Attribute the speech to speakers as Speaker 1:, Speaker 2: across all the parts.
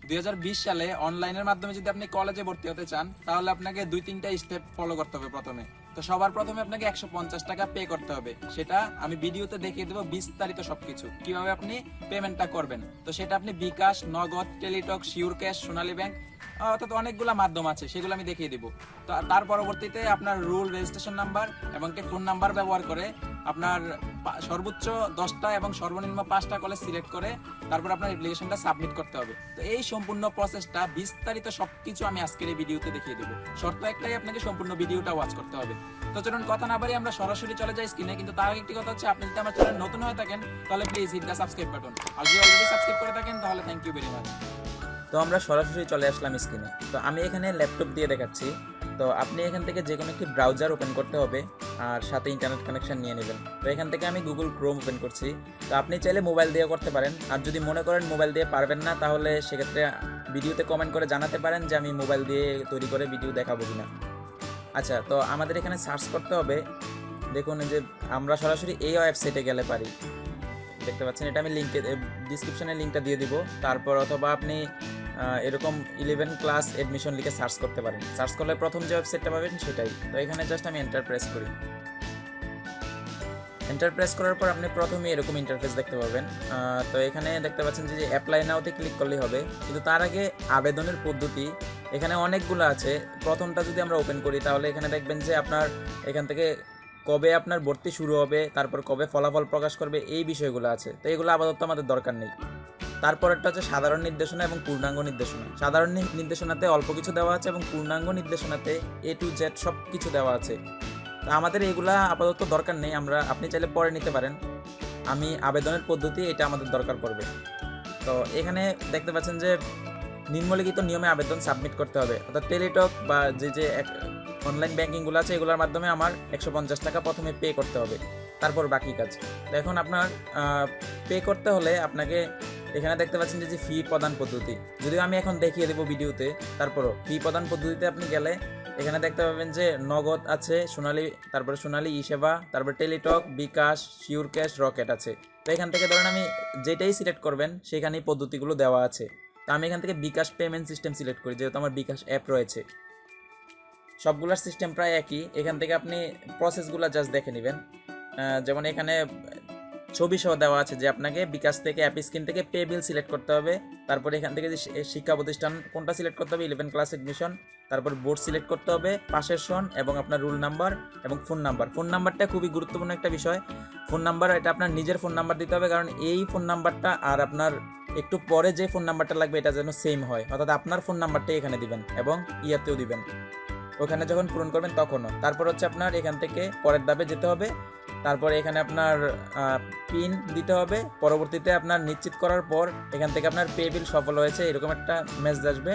Speaker 1: 2020 সালে অনলাইনের মাধ্যমে যদি আপনি কলেজে ভর্তি হতে চান তাহলে আপনাকে 2-3টা স্টেপ ফলো করতে হবে। প্রথমে তো সবার প্রথমে আপনাকে 150 টাকা পে করতে হবে। সেটা আমি ভিডিওতে দেখিয়ে দেবো বিস্তারিত সবকিছু কিভাবে আপনি পেমেন্টটা করবেন। তো সেটা আপনি বিকাশ, নগদ, টেলিটক, শিওর ক্যাশ, সোনালী ব্যাংক, অর্থাৎ অনেকগুলো মাধ্যম আছে, সেগুলো আমি দেখিয়ে দিব। তো তার পরবর্তীতে আপনার রুল, রেজিস্ট্রেশন নাম্বার এবং একটি ফোন নাম্বার ব্যবহার করে আপনার সর্বোচ্চ 10টা এবং সর্বনিম্ন 5টা কলেজ সিলেক্ট করে তারপর আপনার অ্যাপ্লিকেশনটা সাবমিট করতে হবে। তো এই সম্পূর্ণ প্রসেসটা বিস্তারিত সবকিছু আমি আজকের এই ভিডিওতে দেখিয়ে দেবো। শর্ত একটাই, আপনাকে সম্পূর্ণ ভিডিওটা ওয়াচ করতে হবে। তো চলুন কথা না বাড়িয়ে আমরা সরাসরি চলে যাই স্ক্রিনে। কিন্তু তার আগে একটি কথা হচ্ছে, আপনি যদি আমার চ্যানেল নতুন হয়ে থাকেন তাহলে please hit the subscribe button, আর যদি অলরেডি সাবস্ক্রাইব করে থাকেন তাহলে থ্যাংক ইউ ভেরি মাচ।
Speaker 2: তো আমরা সরাসরি চলে আসলাম স্ক্রিনে। তো আমি এখানে ল্যাপটপ দিয়ে দেখাচ্ছি। তো আপনি এখান থেকে যে কোনো একটি ব্রাউজার ওপেন করতে হবে আর সাথে ইন্টারনেট কানেকশন নিয়ে নেবেন। তো এখান থেকে আমি গুগল ক্রোম ওপেন করছি। তো আপনি চাইলে মোবাইল দিয়ে করতে পারেন, আর যদি মনে করেন মোবাইল দিয়ে পারবেন না তাহলে সেক্ষেত্রে ভিডিওতে কমেন্ট করে জানাতে পারেন যে আমি মোবাইল দিয়ে তৈরি করে ভিডিও দেখাবো কিনা। আচ্ছা, তো আমাদের এখানে সার্চ করতে হবে। দেখুন যে আমরা সরাসরি এই ওয়েবসাইটে গেলে পারি, দেখতে পাচ্ছেন। এটা আমি লিঙ্কে ডিসক্রিপশনে লিঙ্কটা দিয়ে দিব। তারপর অথবা আপনি এরকম 11 ক্লাস অ্যাডমিশন লিখে সার্চ করতে পারেন। সার্চ করলে প্রথম যে ওয়েবসাইটটা পাবেন সেটাই। তো এখানে জাস্ট আমি এন্টার প্রেস করি। এন্টার প্রেস করার পর আপনি প্রথমে এরকম ইন্টারফেস দেখতে পাবেন। তো এখানে দেখতে পাচ্ছেন যে অ্যাপ্লাই নাওতে ক্লিক করলেই হবে। কিন্তু তার আগে আবেদনের পদ্ধতি এখানে অনেকগুলো আছে। প্রথমটা যদি আমরা ওপেন করি তাহলে এখানে দেখবেন যে আপনার এখান থেকে কবে আপনার ভর্তি শুরু হবে, তারপর কবে ফলাফল প্রকাশ করবে, এই বিষয়গুলো আছে। তো এগুলো আপাতত আমাদের দরকার নেই। তারপরটা হচ্ছে সাধারণ নির্দেশনা এবং পূর্ণাঙ্গ নির্দেশনা। সাধারণ নির্দেশনাতে অল্প কিছু দেওয়া আছে এবং পূর্ণাঙ্গ নির্দেশনাতে A to Z সব কিছু দেওয়া আছে। তো আমাদের এগুলা আপাতত দরকার নেই, আপনি চাইলে পরে নিতে পারেন। আমি আবেদনের পদ্ধতি এটা আমাদের দরকার পড়বে। তো এখানে দেখতে পাচ্ছেন যে নিম্নলিখিত নিয়মে আবেদন সাবমিট করতে হবে। অর্থাৎ টেলিটক বা যে অনলাইন ব্যাংকিংগুলো আছে এগুলোর মাধ্যমে আমার 150 টাকা প্রথমে পে করতে হবে, তারপর বাকি কাজ। তো এখন আপনার পে করতে হলে আপনাকে এখানে দেখতে পাচ্ছেন যে ফি প্রদান পদ্ধতি, যদিও আমি এখন দেখিয়ে দেবো ভিডিওতে। তারপরও ফি প্রদান পদ্ধতিতে আপনি গেলে এখানে দেখতে পাবেন যে নগদ আছে, সোনালী, তারপরে সোনালী ই সেবা, তারপর টেলিটক, বিকাশ, শিওর ক্যাশ, রকেট আছে। তো এখান থেকে ধরেন আমি যেটাই সিলেক্ট করবেন সেখানেই পদ্ধতিগুলো দেওয়া আছে। তো আমি এখান থেকে বিকাশ পেমেন্ট সিস্টেম সিলেক্ট করি, যেহেতু আমার বিকাশ অ্যাপ রয়েছে। সবগুলোর সিস্টেম প্রায় একই। এখান থেকে আপনি প্রসেসগুলো জাস্ট দেখে নেবেন। যেমন এখানে ছবি সহ দেওয়া আছে যে আপনাকে বিকাশ থেকে অ্যাপ স্ক্রিন থেকে পে বিল সিলেক্ট করতে হবে। তারপরে এখান থেকে যে শিক্ষা প্রতিষ্ঠান কোনটা সিলেক্ট করতে হবে, 11 ক্লাস অ্যাডমিশন, তারপর বোর্ড সিলেক্ট করতে হবে, পাশের সন এবং আপনার রুল নাম্বার এবং ফোন নাম্বার। ফোন নাম্বারটা খুবই গুরুত্বপূর্ণ একটা বিষয়। ফোন নাম্বার এটা আপনার নিজের ফোন নাম্বার দিতে হবে, কারণ এই ফোন নাম্বারটা আর আপনার একটু পরে যে ফোন নাম্বারটা লাগবে এটা যেন সেম হয়। অর্থাৎ আপনার ফোন নাম্বারটাই এখানে দিবেন এবং ইয়াতেও দিবেন, ওখানে যখন পূরণ করবেন তখনও। তারপর হচ্ছে আপনার এখান থেকে পরের ধাপে যেতে হবে। তারপরে এখানে আপনার পিন দিতে হবে। পরবর্তীতে আপনার নিশ্চিত করার পর এখান থেকে আপনার পে বিল সফল হয়েছে এরকম একটা মেসেজ আসবে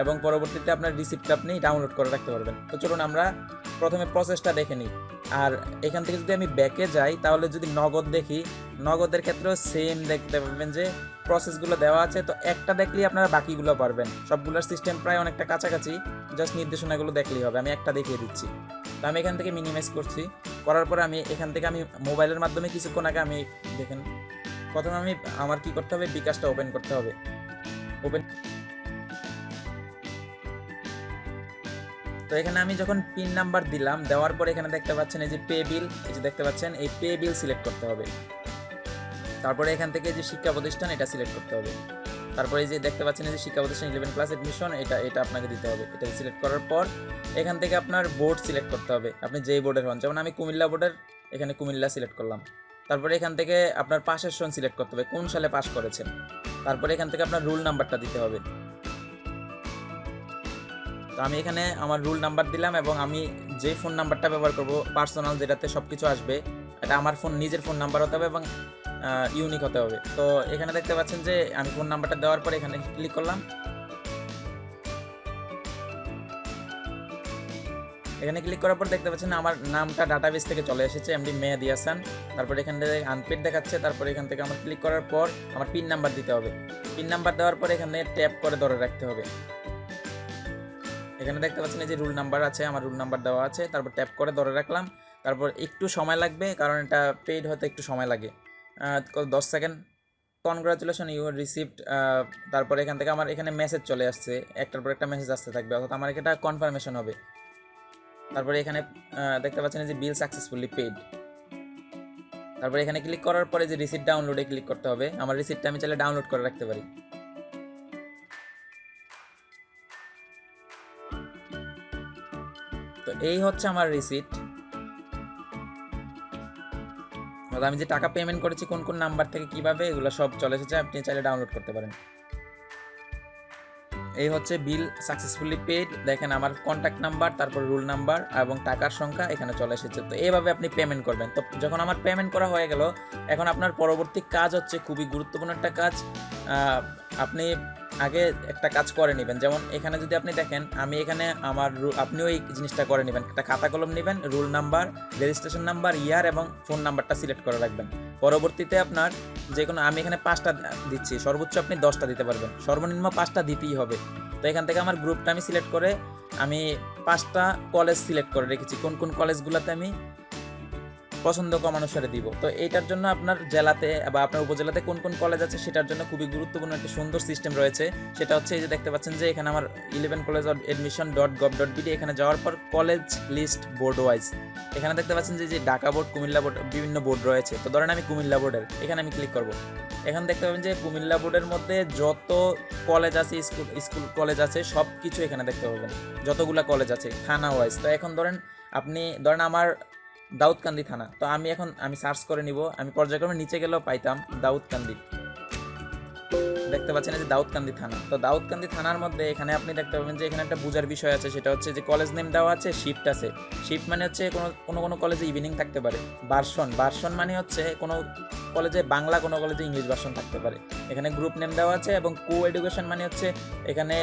Speaker 2: এবং পরবর্তীতে আপনার রিসিপ্টটা আপনি ডাউনলোড করে রাখতে পারবেন। তো চলুন আমরা প্রথমে প্রসেসটা দেখে নিই। আর এখান থেকে যদি আমি ব্যাকে যাই তাহলে যদি নগদ দেখি, নগদের ক্ষেত্রেও সেম দেখতে পাবেন যে প্রসেসগুলো দেওয়া আছে। তো একটা দেখলেই আপনারা বাকিগুলো পারবেন। সবগুলোর সিস্টেম প্রায় অনেকটা কাছাকাছি, জাস্ট নির্দেশনাগুলো দেখলেই হবে। আমি একটা দেখিয়ে দিচ্ছি। তো আমি এখান থেকে মিনিমাইজ করছি, করার পরে আমি এখান থেকে আমি মোবাইলের মাধ্যমে কিছুক্ষণ আগে আমি দেখেন প্রথমে আমার কি করতে হবে, বিকাশটা ওপেন করতে হবে। ওপেন, তো এখানে আমি যখন পিন নাম্বার দিলাম, দেওয়ার পর এখানে দেখতে পাচ্ছেন এই যে পে বিল, এই যে দেখতে পাচ্ছেন এই পে বিল সিলেক্ট করতে হবে। তারপরে এখান থেকে যে শিক্ষা প্রতিষ্ঠান এটা সিলেক্ট করতে হবে। তারপরে এই যে দেখতে পাচ্ছেন এই যে শিক্ষা প্রতিষ্ঠান 11 ক্লাস অ্যাডমিশন, এটা আপনাকে দিতে হবে। এটা সিলেক্ট করার পর এখান থেকে আপনার বোর্ড সিলেক্ট করতে হবে, আপনি যেই বোর্ডের হন। যেমন আমি কুমিল্লা বোর্ডের, এখানে কুমিল্লা সিলেক্ট করলাম। তারপরে এখান থেকে আপনার পাশের সন সিলেক্ট করতে হবে, কোন সালে পাস করেছেন। তারপরে এখান থেকে আপনার রুল নাম্বারটা দিতে হবে। তো আমি এখানে আমার রুল নাম্বার দিলাম এবং আমি যে ফোন নাম্বারটা ব্যবহার করব পার্সোনাল, যেটাতে সব কিছু আসবে, এটা আমার নিজের ফোন নাম্বার হতে হবে এবং ইউনিক হতে হবে। তো এখানে দেখতে পাচ্ছেন যে আমি ফোন নাম্বারটা দেওয়ার পর এখানে ক্লিক করলাম। এখানে ক্লিক করার পর দেখতে পাচ্ছেন আমার নামটা ডাটাবেস থেকে চলে এসেছে, এমডি মেহেদি হাসান। তারপর এখান থেকে আনপেড দেখাচ্ছে। তারপর এখান থেকে আমার ক্লিক করার পর আমার পিন নাম্বার দিতে হবে। পিন নাম্বার দেওয়ার পর এখানে ট্যাপ করে ধরে রাখতে হবে। এখানে দেখতে পাচ্ছেন এই যে রুল নাম্বার আছে, আমার রুল নাম্বার দেওয়া আছে। তারপর ট্যাপ করে ধরে রাখলাম। তারপর একটু সময় লাগবে, কারণ এটা পেইড হতে একটু সময় লাগে, 10 সেকেন্ড। কনগ্রাচুলেশন ইউ রিসিভড, তারপরে এখান থেকে আমার এখানে মেসেজ চলে আসছে, একটার পর একটা মেসেজ আসতে থাকবে, অর্থাৎ আমার এটা কনফার্মেশন হবে। তারপরে এখানে দেখতে পাচ্ছেন যে বিল সাকসেসফুলি পেড। তারপরে এখানে ক্লিক করার পরে যে রিসিপ্ট ডাউনলোডে ক্লিক করতে হবে। আমার রিসিপ্টটা আমি চাইলে ডাউনলোড করে রাখতে পারি। তো এই হচ্ছে আমার রিসিপ্ট। আমি যে টাকা পেমেন্ট করেছি কোন কোন নাম্বার থেকে কিভাবে, এগুলো সব চলে এসেছে, আপনি চাইলে ডাউনলোড করতে পারেন। এই হচ্ছে বিল সাকসেসফুলি পেড। দেখেন আমার কন্ট্যাক্ট নাম্বার, তারপর রুল নাম্বার এবং টাকার সংখ্যা এখানে চলে এসেছে। তো এইভাবে আপনি পেমেন্ট করবেন। তো যখন আমার পেমেন্ট করা হয়ে গেল, এখন আপনার পরবর্তী কাজ হচ্ছে খুবই গুরুত্বপূর্ণ একটা কাজ। আপনি আগে একটা কাজ করে নেবেন। যেমন এখানে যদি আপনি দেখেন, আমি এখানে আমার আপনিও এই জিনিসটা করে নেবেন। একটা খাতা কলম নেবেন, রুল নাম্বার, রেজিস্ট্রেশন নাম্বার, ইয়ার এবং ফোন নাম্বারটা সিলেক্ট করে রাখবেন। পরবর্তীতে আপনার যে কোনো, আমি এখানে 5টা দিচ্ছি, সর্বোচ্চ আপনি 10টা দিতে পারবেন, সর্বনিম্ন 5টা দিতেই হবে। তো এখান থেকে আমার গ্রুপটা আমি সিলেক্ট করে আমি 5টা কলেজ সিলেক্ট করে রেখেছি, কোন কোন কলেজগুলোতে আমি পছন্দ কম অনুসারে দিব। তো এইটার জন্য আপনার জেলাতে বা আপনার উপজেলাতে কোন কোন কলেজ আছে সেটার জন্য খুবই গুরুত্বপূর্ণ একটা সুন্দর সিস্টেম রয়েছে। সেটা হচ্ছে এই যে দেখতে পাচ্ছেন যে এখানে আমার 11collegeadmission.gov.bd, এখানে যাওয়ার পর কলেজ লিস্ট বোর্ড ওয়াইজ এখানে দেখতে পাচ্ছেন যে ঢাকা বোর্ড, কুমিল্লা বোর্ড, বিভিন্ন বোর্ড রয়েছে। তো ধরেন আমি কুমিল্লা বোর্ডের, এখানে আমি ক্লিক করব। এখন দেখতে পাবেন যে কুমিল্লা বোর্ডের মধ্যে যত কলেজ আছে, স্কুল কলেজ আছে, সব কিছু এখানে দেখতে পাবেন, যতগুলা কলেজ আছে থানা ওয়াইজ। তো এখন ধরেন আমার দাউদকান্দি থানা। তো আমি সার্চ করে নিব, আমি পর্যায়ক্রমে নিচে গেলেও পাইতাম দাউদকান্দি। দেখতে পাচ্ছেন যে দাউদকান্দি থানা। তো দাউদকান্দি থানার মধ্যে এখানে আপনি দেখতে পাবেন যে এখানে একটা বুঝার বিষয় আছে, সেটা হচ্ছে যে কলেজ নেম দেওয়া আছে, শিফট আছে। শিফট মানে হচ্ছে কোনো কলেজে ইভিনিং থাকতে পারে। ভার্সন মানে হচ্ছে কোনো কলেজে বাংলা, কোনো কলেজে ইংলিশ ভার্সন থাকতে পারে। এখানে গ্রুপ নেম দেওয়া আছে এবং কো এডুকেশন মানে হচ্ছে এখানে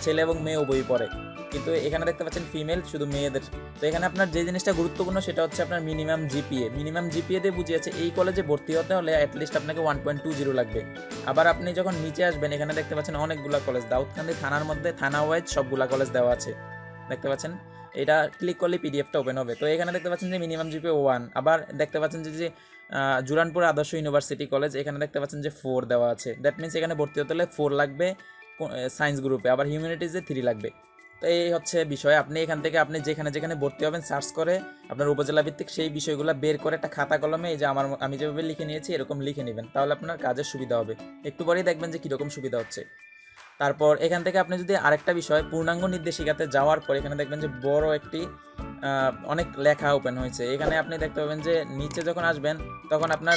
Speaker 2: ছেলে এবং মেয়ে উভয়ই পড়ে, কিন্তু এখানে দেখতে পাচ্ছেন ফিমেল, শুধু মেয়েদের। তো এখানে আপনার যে জিনিসটা গুরুত্বপূর্ণ সেটা হচ্ছে আপনার মিনিমাম জিপিএ দিয়ে বুঝিয়েছে এই কলেজে ভর্তি হতে হলে অ্যাটলিস্ট আপনাকে 1.20 লাগবে। আবার আপনি যখন নিচে আসবেন, এখানে দেখতে পাচ্ছেন অনেকগুলো কলেজ, দাউদকান্দি থানার মধ্যে থানা ওয়াইজ সবগুলা কলেজ দেওয়া আছে, দেখতে পাচ্ছেন। এটা ক্লিক করলে পিডিএফটা ওপেন হবে। তো এখানে দেখতে পাচ্ছেন যে মিনিমাম জিপিএ 1। আবার দেখতে পাচ্ছেন যে জুরানপুর আদর্শ ইউনিভার্সিটি কলেজ, এখানে দেখতে পাচ্ছেন যে 4 দেওয়া আছে। দ্যাট মিনস এখানে ভর্তি হতে হলে 4 লাগবে সায়েন্স গ্রুপে, আবার হিউম্যানিটিজে 3 লাগবে। তো এই হচ্ছে বিষয়। আপনি এখান থেকে আপনি যেখানে ভর্তি হবেন সার্চ করে আপনার উপজেলা ভিত্তিক সেই বিষয়গুলো বের করে একটা খাতা কলমে, এই যে আমি যেভাবে লিখে নিয়েছি এরকম লিখে নেবেন, তাহলে আপনার কাজের সুবিধা হবে। একটু পরেই দেখবেন যে কীরকম সুবিধা হচ্ছে। তারপর এখান থেকে আপনি যদি আরেকটা বিষয়, পূর্ণাঙ্গ নির্দেশিকাতে যাওয়ার পর এখানে দেখবেন যে বড় একটি অনেক লেখা ওপেন হয়েছে। এখানে আপনি দেখতে পাবেন যে নিচে যখন আসবেন তখন আপনার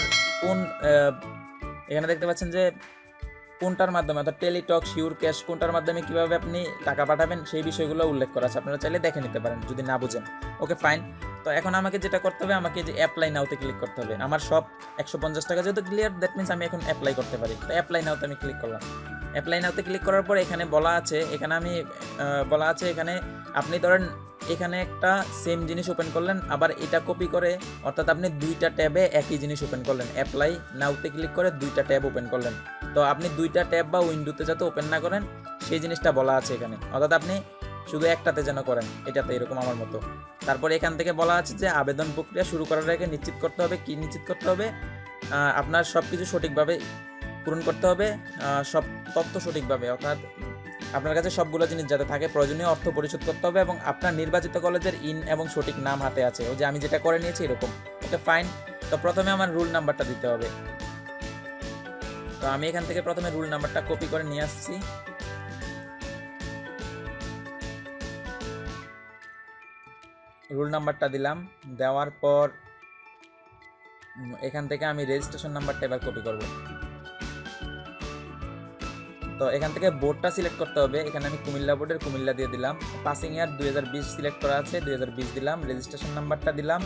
Speaker 2: এখানে দেখতে পাচ্ছেন যে কোনটার মাধ্যমে, অর্থাৎ টেলিটক, শিওর ক্যাশ, কোনটার মাধ্যমে কীভাবে আপনি টাকা পাঠাবেন সেই বিষয়গুলো উল্লেখ করা আছে। আপনারা চাইলে দেখে নিতে পারেন যদি না বুঝেন। ওকে, ফাইন। তো এখন আমাকে যেটা করতে হবে, আমাকে যে অ্যাপ্লাই নাওতে ক্লিক করতে হবে। আমার সব 150 টাকা যেহেতু ক্লিয়ার, দ্যাট মিনস আমি এখন অ্যাপ্লাই করতে পারি। তো অ্যাপ্লাই নাওতে আমি ক্লিক করলাম। অ্যাপ্লাই নাওতে ক্লিক করার পর এখানে বলা আছে, এখানে আপনি ধরেন এখানে একটা সেম জিনিস ওপেন করলেন, আবার এটা কপি করে, অর্থাৎ আপনি 2টা ট্যাবে একই জিনিস ওপেন করলেন। অ্যাপ্লাই নাওতে ক্লিক করে 2টা ট্যাব ওপেন করলেন। তো আপনি 2টা ট্যাব বা উইন্ডোতে যাতে ওপেন না করেন সেই জিনিসটা বলা আছে এখানে, অর্থাৎ আপনি শুধু একটাতে যেন করেন, এটাতে এরকম আমার মতো। তারপর এখান থেকে বলা আছে যে আবেদন প্রক্রিয়া শুরু করার আগে নিশ্চিত করতে হবে আপনার সব কিছু সঠিকভাবে পূরণ করতে হবে, সব তথ্য সঠিকভাবে, অর্থাৎ আপনার কাছে সবগুলো জিনিস যাতে থাকে, প্রয়োজনীয় অর্থ পরিশোধ করতে হবে এবং আপনার নির্বাচিত কলেজের এবং সঠিক নাম হাতে আছে, ওই যে আমি যেটা করে নিয়েছি এরকম। ওকে, ফাইন। তো প্রথমে আমার রুল নাম্বারটা দিতে হবে। তো আমি এখান থেকে প্রথমে রুল নাম্বারটা কপি করে নিয়ে আসছি। রুল নাম্বারটা দিলাম, দেওয়ার পর এখান থেকে আমি রেজিস্ট্রেশন নাম্বারটা এবার কপি করব। তো এখান থেকে বোর্ডটা সিলেক্ট করতে হবে। এখানে আমি কুমিল্লা বোর্ডের কুমিল্লা দিয়ে দিলাম। পাসিং ইয়ার 2020 সিলেক্ট করা আছে, 2020 দিলাম। রেজিস্ট্রেশন নাম্বারটা দিলাম।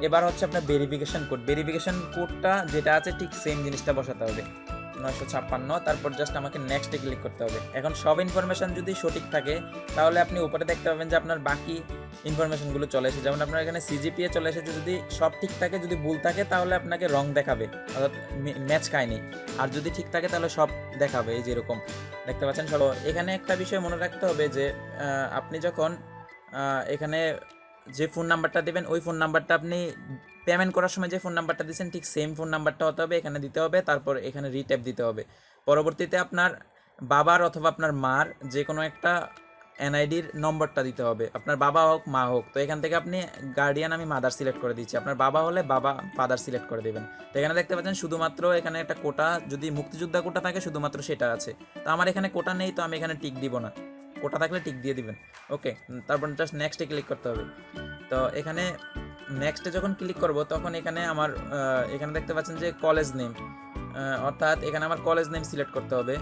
Speaker 2: এবার হচ্ছে আপনার ভেরিফিকেশন কোডটা যেটা আছে ঠিক সেম জিনিসটা বসাতে হবে, 956। তারপর জাস্ট আমাকে নেক্সটে ক্লিক করতে হবে। এখন সব ইনফরমেশন যদি সঠিক থাকে তাহলে আপনি উপরে দেখতে পাবেন যে আপনার বাকি ইনফরমেশনগুলো চলে এসেছে। যেমন আপনার এখানে সিজিপিএ চলে এসেছে। যদি সব ঠিক থাকে, যদি ভুল থাকে তাহলে আপনাকে রং দেখাবে, অর্থাৎ ম্যাচ খায়নি। আর যদি ঠিক থাকে তাহলে সব দেখাবে, এই যে এরকম দেখতে পাচ্ছেন সব। এখানে একটা বিষয় মনে রাখতে হবে যে আপনি যখন এখানে যে ফোন নাম্বারটা দেবেন ওই ফোন নাম্বারটা আপনি পেমেন্ট করার সময় যে ফোন নাম্বারটা দিচ্ছেন ঠিক সেম ফোন নাম্বারটা হতে হবে, এখানে দিতে হবে, তারপর এখানে রিট্যাপ দিতে হবে। পরবর্তীতে আপনার বাবার অথবা আপনার মার যে কোনো একটা এনআইডির নম্বরটা দিতে হবে, আপনার বাবা হোক মা হোক। তো এখান থেকে আপনি গার্ডিয়ান আমি মাদার সিলেক্ট করে দিচ্ছি, আপনার বাবা হলে বাবা ফাদার সিলেক্ট করে দেবেন। তো এখানে দেখতে পাচ্ছেন শুধুমাত্র এখানে একটা কোটা, যদি মুক্তিযোদ্ধা কোটা থাকে শুধুমাত্র সেটা আছে। তো আমার এখানে কোটা নেই, তো আমি এখানে টিক দিব না, কোটা থাকলে টিক দিয়ে দিবেন। ওকে, তারপর জাস্ট নেক্সটে ক্লিক করতে হবে। তো এখানে নেক্সটে যখন ক্লিক করব তখন এখানে আমার এখানে দেখতে পাচ্ছেন যে কলেজ নেম, অর্থাৎ এখানে আমার কলেজ নেম সিলেক্ট করতে হবে।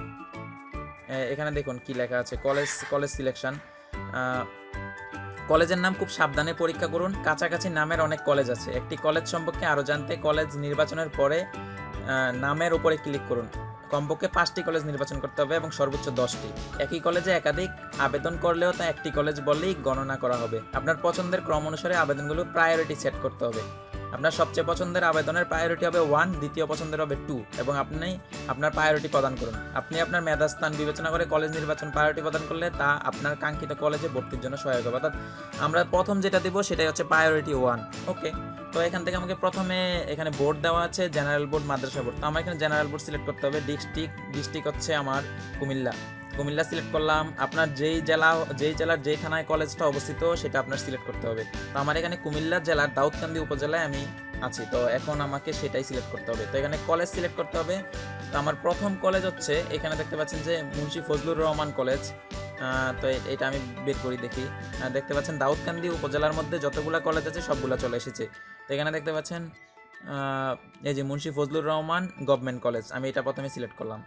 Speaker 2: এখানে দেখুন কি লেখা আছে, কলেজ সিলেকশন। কলেজের নাম খুব সাবধানে পরীক্ষা করুন, কাছাকাছি নামের অনেক কলেজ আছে। একটি কলেজ সম্পর্কে আরও জানতে কলেজ নির্বাচনের পরে নামের উপরে ক্লিক করুন। কমপক্ষে 5টি কলেজ নির্বাচন করতে হবে এবং সর্বোচ্চ 10টি। একই কলেজে একাধিক আবেদন করলেও তা একটি কলেজ বলেই গণনা করা হবে। আপনার পছন্দের ক্রম অনুসারে আবেদনগুলো প্রায়োরিটি সেট করতে হবে। আপনার সবচেয়ে পছন্দের আবেদনের প্রায়োরিটি হবে 1, দ্বিতীয় পছন্দের হবে 2 এবং আপনি আপনার প্রায়োরিটি প্রদান করুন। আপনি আপনার মেধাস্থান বিবেচনা করে কলেজ নির্বাচন প্রায়োরিটি প্রদান করলে তা আপনার কাঙ্ক্ষিত কলেজে ভর্তির জন্য সহায়ক হবে। অর্থাৎ আমরা প্রথম যেটা দেবো সেটাই হচ্ছে প্রায়োরিটি 1। ওকে, তো এখান থেকে আমাকে প্রথমে এখানে বোর্ড দেওয়া আছে, জেনারেল বোর্ড, মাদ্রাসা বোর্ড। তো আমার এখানে জেনারেল বোর্ড সিলেক্ট করতে হবে। ডিস্ট্রিক্ট হচ্ছে আমার কুমিল্লা সিলেক্ট করলাম। আপনার যেই জেলার যেই থানায় কলেজটা অবস্থিত সেটা আপনার সিলেক্ট করতে হবে। তো আমার এখানে কুমিল্লা জেলার দাউদকান্দি উপজেলায় আমি আছি, তো এখন আমাকে সেটাই সিলেক্ট করতে হবে। তো এখানে কলেজ সিলেক্ট করতে হবে। তো আমার প্রথম কলেজ হচ্ছে এখানে দেখতে পাচ্ছেন যে মুন্সি ফজলুর রহমান কলেজ। তো এটা আমি বের করি দেখি। দেখতে পাচ্ছেন দাউদকান্দি উপজেলার মধ্যে যতগুলো কলেজ আছে সবগুলো চলে এসেছে। তো এখানে দেখতে পাচ্ছেন এই যে মুন্সি ফজলুর রহমান গভর্নমেন্ট কলেজ, আমি এটা প্রথমে সিলেক্ট করলাম।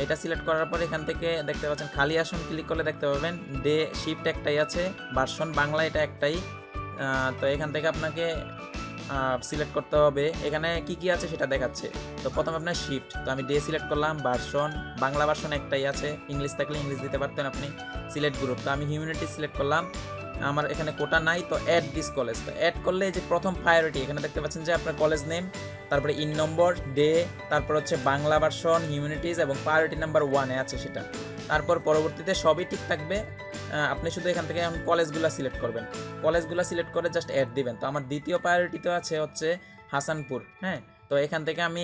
Speaker 2: এটা সিলেক্ট করার পর এখান থেকে দেখতে পাচ্ছেন খালি আসন ক্লিক করলে দেখতে পাবেন ডে শিফট একটাই আছে, ভার্সন বাংলা এটা একটাই। তো এখান থেকে আপনাকে সিলেক্ট করতে হবে। এখানে কি আছে সেটা দেখাচ্ছে। তো প্রথমে আপনার শিফট, তো আমি ডে সিলেক্ট করলাম। ভার্সন বাংলা ভার্সন একটাই আছে, ইংলিশ থাকলে ইংলিশ দিতে পারতেন আপনি। সিলেক্ট গ্রুপ, তো আমি হিউম্যানিটি সিলেক্ট করলাম। আমার এখানে কোটা নাই, তো অ্যাড দিস কলেজ। তো অ্যাড করলে যে প্রথম প্রায়োরিটি এখানে দেখতে পাচ্ছেন যে আপনার কলেজ নেম, তারপরে ইন নম্বর, ডে, তারপর হচ্ছে বাংলা ভার্সন, হিউম্যানিটিজ এবং প্রায়োরিটি নাম্বার 1-এ আছে সেটা। তারপর পরবর্তীতে সবই ঠিক থাকবে। আপনি শুধু এখান থেকে এখন কলেজগুলো সিলেক্ট করবেন, কলেজগুলো সিলেক্ট করে জাস্ট অ্যাড দিবেন। তো আমার দ্বিতীয় প্রায়োরিটিতে আছে হচ্ছে হাসানপুর। হ্যাঁ, তো এখান থেকে আমি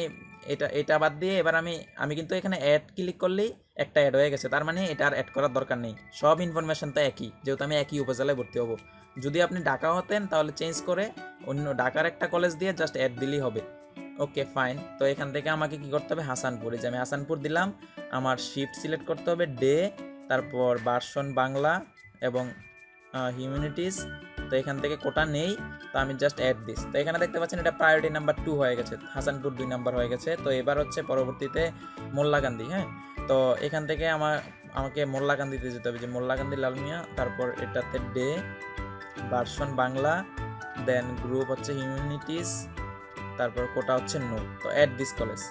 Speaker 2: এটা বাদ দিয়ে এবার আমি কিন্তু এখানে অ্যাড ক্লিক করলেই একটা অ্যাড হয়ে গেছে, তার মানে এটা আর অ্যাড করার দরকার নেই। সব ইনফরমেশন তো একই, যেহেতু আমি একই উপজেলায় ভর্তি হব। যদি আপনি ঢাকা হতেন তাহলে চেঞ্জ করে অন্য ঢাকার একটা কলেজ দিয়ে জাস্ট অ্যাড দিলেই হবে। Okay fine. তো এখান থেকে আমাকে কি করতে হবে, হাসানপুরে যে আমি হাসানপুর দিলাম। আমার শিফট সিলেক্ট করতে হবে, ডে, তারপর ভার্সন বাংলা এবং হিউম্যানিটিজ। তো এখান থেকে কোটা নেই, তো আমি জাস্ট অ্যাড দিস। তো এখানে দেখতে পাচ্ছেন এটা প্রায়োরিটি নাম্বার 2 হয়ে গেছে, হাসানপুর 2 নাম্বার হয়ে গেছে। তো এবার হচ্ছে পরবর্তীতে মোল্লাকান্দি। হ্যাঁ, তো এখান থেকে আমাকে মোল্লাকান্দিতে যেতে হবে, যে মোল্লাকান্দি লালমিয়া, তারপর এটাতে ডে, ভার্সন বাংলা, দেন গ্রুপ হচ্ছে হিউম্যানিটিজ, তারপর কোটা হচ্ছে নো। তো অ্যাড দিস কলেজ,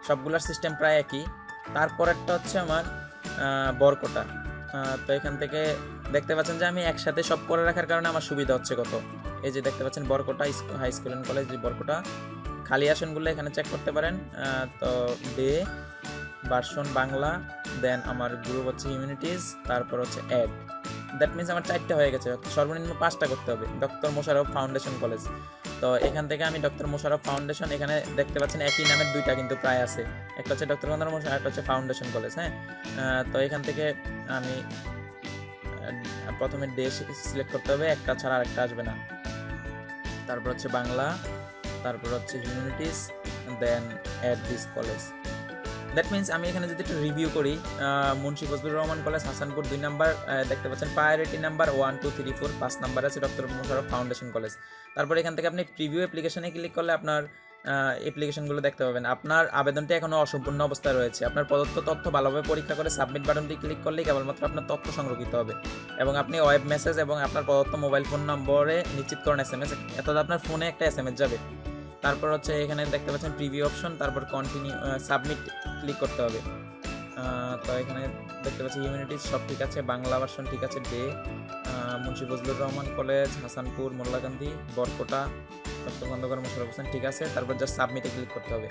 Speaker 2: সবগুলোর সিস্টেম প্রায় একই। তারপরেরটা হচ্ছে আমার বরকোটা। তো এখান থেকে দেখতে পাচ্ছেন যে আমি একসাথে সব করে রাখার কারণে আমার সুবিধা হচ্ছে কত। এই যে দেখতে পাচ্ছেন Barkota high school and college, Barkota. খালি আসনগুলো এখানে চেক করতে পারেন। তো ডে, ভার্সন বাংলা, দেন আমার গ্রুপ হচ্ছে হিউম্যানিটিজ, তারপর হচ্ছে অ্যাড। দ্যাট মিনস আমার 4টা হয়ে গেছে, সর্বনিম্ন 5টা করতে হবে। ডক্টর মোশাররফ ফাউন্ডেশন কলেজ, তো এখান থেকে আমি ডক্টর মোশাররফ ফাউন্ডেশন, এখানে দেখতে পাচ্ছেন একই নামের 2টা কিন্তু প্রায় আছে, একটা হচ্ছে ডক্টর মোশাররফ, একটা হচ্ছে ফাউন্ডেশন কলেজ। হ্যাঁ, তো এখান থেকে আমি প্রথমে ডে সিলেক্ট করতে হবে, একটা ছাড়া আরেকটা আসবে না। তারপর হচ্ছে বাংলা, তারপর হচ্ছে humanities, then add this college. That means আমি এখানে যদি একটু রিভিউ করি, মুন্সি ফজলুর রহমান কলেজ হাসানপুর 2 নাম্বার, দেখতে পাচ্ছেন প্রায়োরিটি নাম্বার 1, 2, 3, 4, 5 নাম্বার আছে ডক্টর মোশাররফ ফাউন্ডেশন কলেজ। তারপর এখান থেকে আপনি প্রিভিউ অ্যাপ্লিকেশনে ক্লিক করলে আপনার অ্যাপ্লিকেশনগুলো দেখতে পাবেন। আপনার আবেদনটি এখনও অসম্পূর্ণ অবস্থায় রয়েছে। আপনার প্রদত্ত তথ্য ভালোভাবে পরীক্ষা করে সাবমিট বাটনটি ক্লিক করলেই কেবলমাত্র আপনার তথ্য সংরক্ষিত হবে এবং আপনি ওয়েব মেসেজ এবং আপনার প্রদত্ত মোবাইল ফোন নম্বরে নিশ্চিতকরণ SMS, অর্থাৎ আপনার ফোনে একটা SMS যাবে। তারপর হচ্ছে এখানে দেখতে পাচ্ছেন প্রিভিউ অপশন, তারপর কন্টিনিউ, সাবমিট ক্লিক করতে হবে। তো এখানে দেখতে পাচ্ছি হিউম্যানিটিজ সব ঠিক আছে, বাংলা ভার্সন ঠিক আছে, ডে, মুন্সি ফজলুর রহমান কলেজ হাসানপুর, মোল্লাকান্দি, বরকোটা, সত্য খন্ড কর্মশালা অবস্থান ঠিক আছে, তারপর জাস্ট সাবমিটে ক্লিক করতে হবে।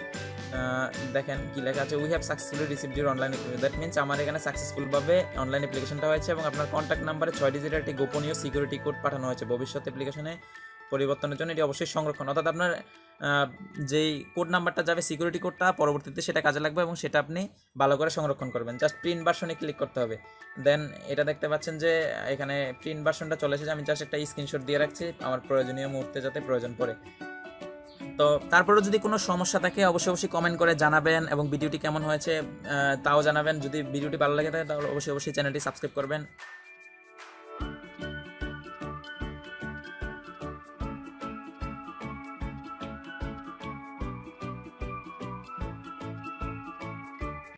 Speaker 2: দেখেন কি লেখা আছে, we have successfully received your online application. That means আমার এখানে সাকসেসফুলভাবে অনলাইন অ্যাপ্লিকেশনটা হয়েছে এবং আপনার কন্ট্যাক্ট নাম্বারে 6 ডিজিটের একটি গোপনীয় সিকিউরিটি কোড পাঠানো হয়েছে। ভবিষ্যৎ অ্যাপ্লিকেশনে পরিবর্তনের জন্য এটি অবশ্যই সংরক্ষণ, অর্থাৎ আপনার যেই কোড নাম্বারটা যাবে সিকিউরিটি কোডটা পরবর্তীতে সেটা কাজে লাগবে এবং সেটা আপনি ভালো করে সংরক্ষণ করবেন। জাস্ট প্রিন্ট ভার্সনে ক্লিক করতে হবে। দেন এটা দেখতে পাচ্ছেন যে এখানে প্রিন্ট ভার্সনটা চলে এসেছে। আমি জাস্ট একটা স্ক্রিনশট দিয়ে রাখছি আমার প্রয়োজনীয় মুহূর্তে যাতে প্রয়োজন পড়ে। তো তারপরেও যদি কোনো সমস্যা থাকে অবশ্যই কমেন্ট করে জানাবেন এবং ভিডিওটি কেমন হয়েছে তাও জানাবেন। যদি ভিডিওটি ভালো লাগে থাকে তাহলে অবশ্যই চ্যানেলটি সাবস্ক্রাইব করবেন।